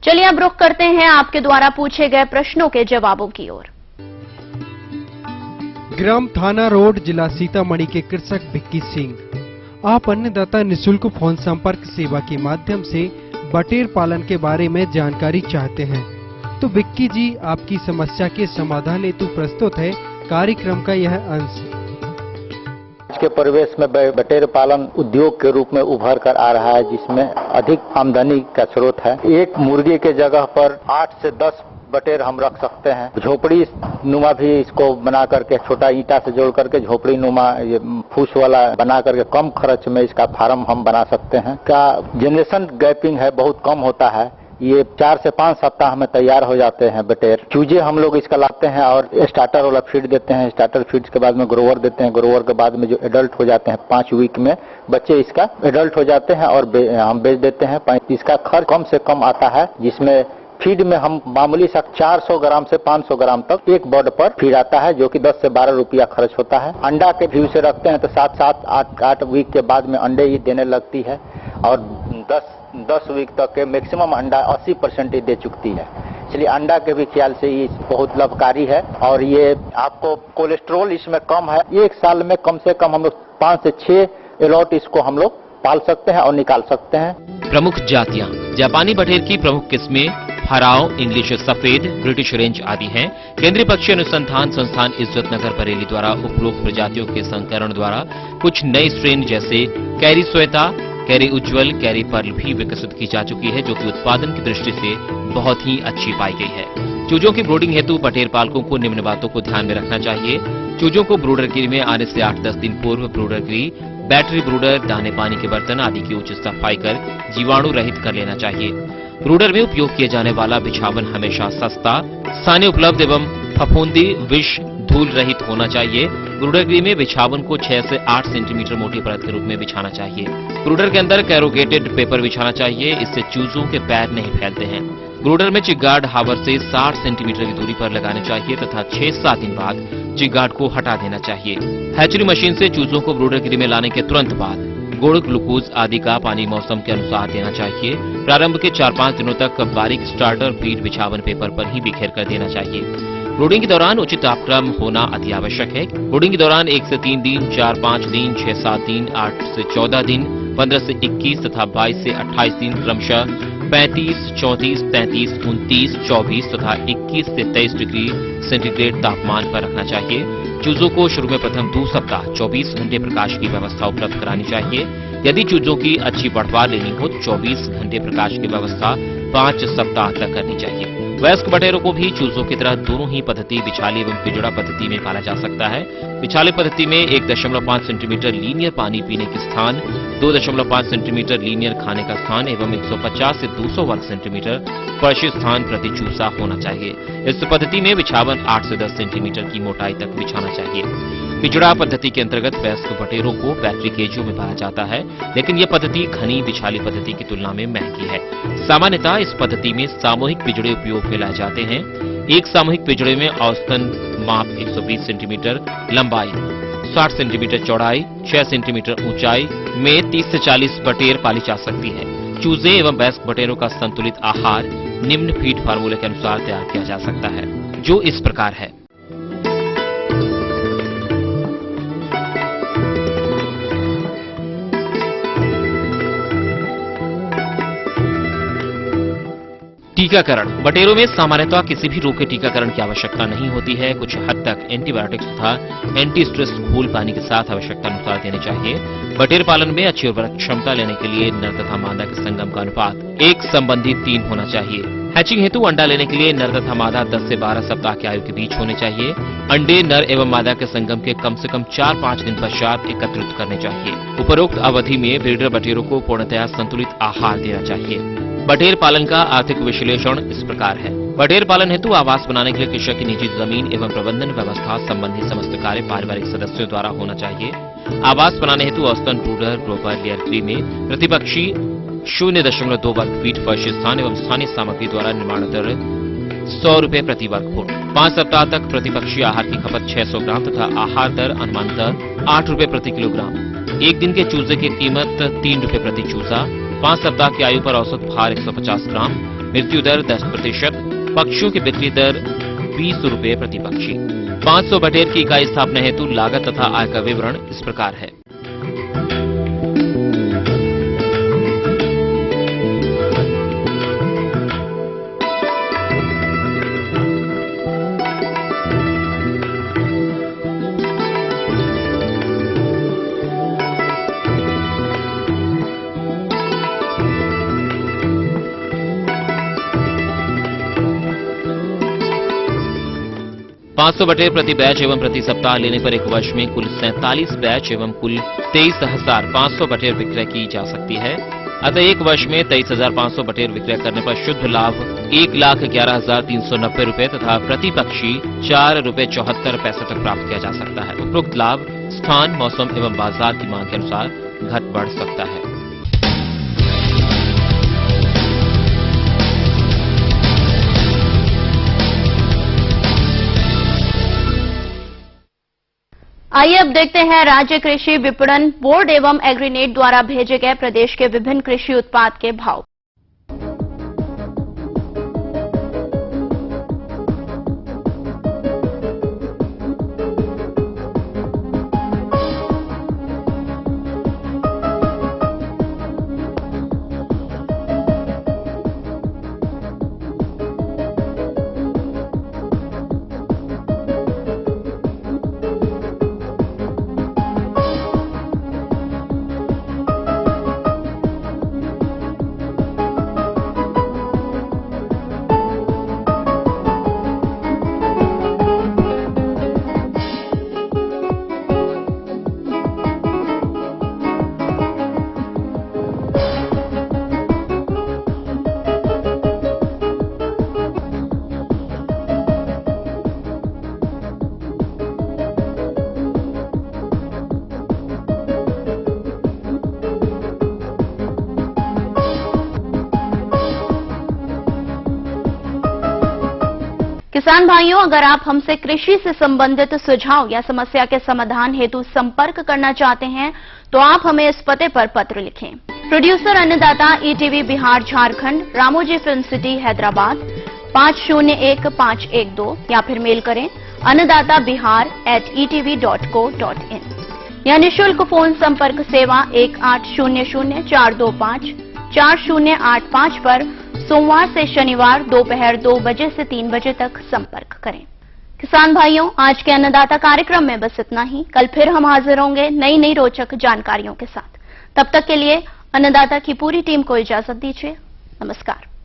चलिए अब रुख करते हैं आपके द्वारा पूछे गए प्रश्नों के जवाबों की ओर। ग्राम थाना रोड, जिला सीतामढ़ी के कृषक भिक्की सिंह, आप अन्नदाता निशुल्क फोन संपर्क सेवा के माध्यम से बटेर पालन के बारे में जानकारी चाहते हैं। तो भिक्की जी, आपकी समस्या के समाधान हेतु प्रस्तुत है कार्यक्रम का यह अंश। आज के परिवेश में बटेर पालन उद्योग के रूप में उभर कर आ रहा है, जिसमें अधिक आमदनी का स्रोत है। एक मुर्गी के जगह पर 8 से 10 बटेर हम रख सकते हैं। झोपड़ी नुमा भी इसको बना करके, छोटा ईंटा से जोड़ करके झोपड़ी नुमा फूस वाला बना करके कम खर्च में इसका फार्म हम बना सकते हैं। का जनरेशन गैपिंग है, बहुत कम होता है। ये 4 से 5 सप्ताह में तैयार हो जाते हैं बटेर। चूजे हम लोग इसका लाते हैं और स्टार्टर वाला फीड देते हैं। स्टार्टर फीड के बाद में ग्रोवर देते हैं। ग्रोवर के बाद में जो एडल्ट हो जाते हैं 5 वीक में बच्चे इसका एडल्ट हो जाते हैं और हम बेच देते हैं। इसका खर्च कम से कम आता है, जिसमें फीड में हम मामूली सा 400 ग्राम से 500 ग्राम तक एक बर्ड पर फीड आता है, जो कि 10 से 12 रुपया खर्च होता है। अंडा के व्यू से रखते हैं तो 7-8 वीक के बाद में अंडे ही देने लगती है और 10 वीक तक के मैक्सिमम अंडा 80% दे चुकती है। इसलिए अंडा के भी ख्याल से ये बहुत लाभकारी है और ये आपको कोलेस्ट्रॉल इसमें कम है। एक साल में कम से कम हम लोग 5 से 6 एलॉट इसको हम लोग पाल सकते हैं और निकाल सकते हैं। प्रमुख जातियां जापानी बटेर की प्रमुख किस्में फराओ, इंग्लिश सफेद, ब्रिटिश रेंज आदि हैं। केंद्रीय पक्षी अनुसंधान संस्थान इज्जत नगर बरेली द्वारा उपरोक्त प्रजातियों के संकरण द्वारा कुछ नए स्ट्रेन जैसे कैरी श्वेता, कैरी उज्जवल, कैरी पर्ल भी विकसित की जा चुकी है, जो कि उत्पादन की दृष्टि से बहुत ही अच्छी पाई गई है। चूजों की ब्रूडिंग हेतु बटेर पालकों को निम्न बातों को ध्यान में रखना चाहिए। चूजों को ब्रूडर गिरी में आने से 8-10 दिन पूर्व ब्रूडर गिरी, बैटरी ब्रूडर, दाने पानी के बर्तन आदि की उचित सफाई कर जीवाणु रहित कर लेना चाहिए। ब्रूडर में उपयोग किए जाने वाला बिछावन हमेशा सस्ता, स्थानीय उपलब्ध एवं फफूंदी, विष, धूल रहित होना चाहिए। ब्रूडर गृह में बिछावन को 6 से 8 सेंटीमीटर मोटी परत के रूप में बिछाना चाहिए। ब्रूडर के अंदर कैरोगेटेड पेपर बिछाना चाहिए, इससे चूजों के पैर नहीं फैलते हैं। ब्रूडर में चिकगार्ड हावर से 60 सेंटीमीटर की दूरी पर लगाने चाहिए तथा 6-7 दिन बाद चिकगार्ड को हटा देना चाहिए। हैचरी मशीन से चूजों को ब्रूडर गृह में लाने के तुरंत बाद गुड़, ग्लूकोज आदि का पानी मौसम के अनुसार देना चाहिए। प्रारंभ के 4-5 दिनों तक बारीक स्टार्टर फीड बिछावन पेपर पर ही बिखेर कर देना चाहिए। ब्रूडिंग के दौरान उचित तापक्रम होना अति आवश्यक है। ब्रूडिंग के दौरान 1 से 3 दिन, 4-5 दिन, 6-7 दिन, 8 से 14 दिन, 15 से 21 तथा 22 से 28 दिन क्रमशः 35, 34, 33, 29, 24 तथा 21 से 23 डिग्री सेंटीग्रेड तापमान पर रखना चाहिए। चूजों को शुरू में प्रथम 2 सप्ताह 24 घंटे प्रकाश की व्यवस्था उपलब्ध करानी चाहिए। यदि चूजों की अच्छी बढ़वार लेनी हो तो 24 घंटे प्रकाश की व्यवस्था 5 सप्ताह तक करनी चाहिए। वयस्क बटेरों को भी चूजों की तरह दोनों ही पद्धति बिछाली एवं पिंजड़ा पद्धति में पाला जा सकता है। बिछाली पद्धति में 1.5 सेंटीमीटर लीनियर पानी पीने के स्थान, 2.5 सेंटीमीटर लीनियर खाने का स्थान एवं 150 से 200 वर्ग सेंटीमीटर फर्शी स्थान प्रति चूसा होना चाहिए। इस पद्धति में बिछावन 8 से 10 सेंटीमीटर की मोटाई तक बिछाना चाहिए। पिंजड़ा पद्धति के अंतर्गत वयस्क बटेरों को बैटरी केजियों में पाया जाता है, लेकिन यह पद्धति घनी बिछाली पद्धति की तुलना में महंगी है। सामान्यतः इस पद्धति में सामूहिक पिंजड़े उपयोग में लाए जाते हैं। एक सामूहिक पिंजड़े में औसतन माप 120 सेंटीमीटर लंबाई, 60 सेंटीमीटर चौड़ाई, 6 सेंटीमीटर ऊंचाई में 30 से 40 बटेर पाली जा सकती है। चूजे एवं वयस्क बटेरों का संतुलित आहार निम्न फीड फार्मूले के अनुसार तैयार किया जा सकता है, जो इस प्रकार है। टीकाकरण। बटेरों में सामान्यतः किसी भी रोग के टीकाकरण की आवश्यकता नहीं होती है। कुछ हद तक एंटीबायोटिक्स तथा एंटी स्ट्रेस घोल पानी के साथ आवश्यकता अनुसार देने चाहिए। बटेर पालन में अच्छी उर्वरक क्षमता लेने के लिए नर तथा मादा के संगम का अनुपात 1:3 होना चाहिए। हैचिंग हेतु अंडा लेने के लिए नर तथा मादा 10 से 12 सप्ताह की आयु के बीच होने चाहिए। अंडे नर एवं मादा के संगम के कम से कम 4-5 दिन पश्चात एकत्रित करने चाहिए। उपरोक्त अवधि में ब्रीडर बटेरों को पूर्णतया संतुलित आहार देना चाहिए। बटेर पालन का आर्थिक विश्लेषण इस प्रकार है। बटेर पालन हेतु आवास बनाने के लिए कृषक की निजी जमीन एवं प्रबंधन व्यवस्था संबंधी समस्त कार्य पारिवारिक सदस्यों द्वारा होना चाहिए। आवास बनाने हेतु औसतन ब्रूडर, ग्रोवर, लेयर ट्री में प्रतिपक्षी 0.2 वर्ग फीट फर्श स्थान एवं स्थानीय सामग्री द्वारा निर्माण दर 100 रुपए प्रति वर्ग फुट। 5 सप्ताह तक प्रतिपक्षी आहार की खपत 600 ग्राम तथा आहार दर अनुमानतः 8 रुपए प्रति किलोग्राम। एक दिन के चूजे की कीमत 3 रुपए प्रति चूजा। 5 सप्ताह की आयु पर औसत भार 150 ग्राम। मृत्यु दर 10%, पक्षियों की बिक्री दर 20 रुपए प्रति पक्षी। 500 बटेर की इकाई स्थापना हेतु लागत तथा आय का विवरण इस प्रकार है। पाँच 500 बटेर प्रति बैच एवं प्रति सप्ताह लेने पर एक वर्ष में कुल 47 बैच एवं कुल 23,500 बटेर विक्रय की जा सकती है। अतः एक वर्ष में 23,500 बटेर विक्रय करने पर शुद्ध लाभ 1,11,390 रुपए तथा प्रति पक्षी 4 रुपए 74 पैसे तक प्राप्त किया जा सकता है। उपरोक्त लाभ स्थान, मौसम एवं बाजार की मांग के अनुसार घट बढ़ सकता है। आइए अब देखते हैं राज्य कृषि विपणन बोर्ड एवं एग्रीनेट द्वारा भेजे गए प्रदेश के विभिन्न कृषि उत्पाद के भाव। किसान भाइयों, अगर आप हमसे कृषि से संबंधित सुझाव या समस्या के समाधान हेतु संपर्क करना चाहते हैं तो आप हमें इस पते पर पत्र लिखें। प्रोड्यूसर अन्नदाता ETV Bihar Jharkhand, Ramoji film city Hyderabad 501512 या फिर मेल करें annadatabihar@etv.co.in या निःशुल्क फोन संपर्क सेवा 1800-425-4085 पर सोमवार से शनिवार दोपहर 2 बजे से 3 बजे तक संपर्क करें। किसान भाइयों, आज के अन्नदाता कार्यक्रम में बस इतना ही। कल फिर हम हाजिर होंगे नई रोचक जानकारियों के साथ। तब तक के लिए अन्नदाता की पूरी टीम को इजाजत दीजिए। नमस्कार।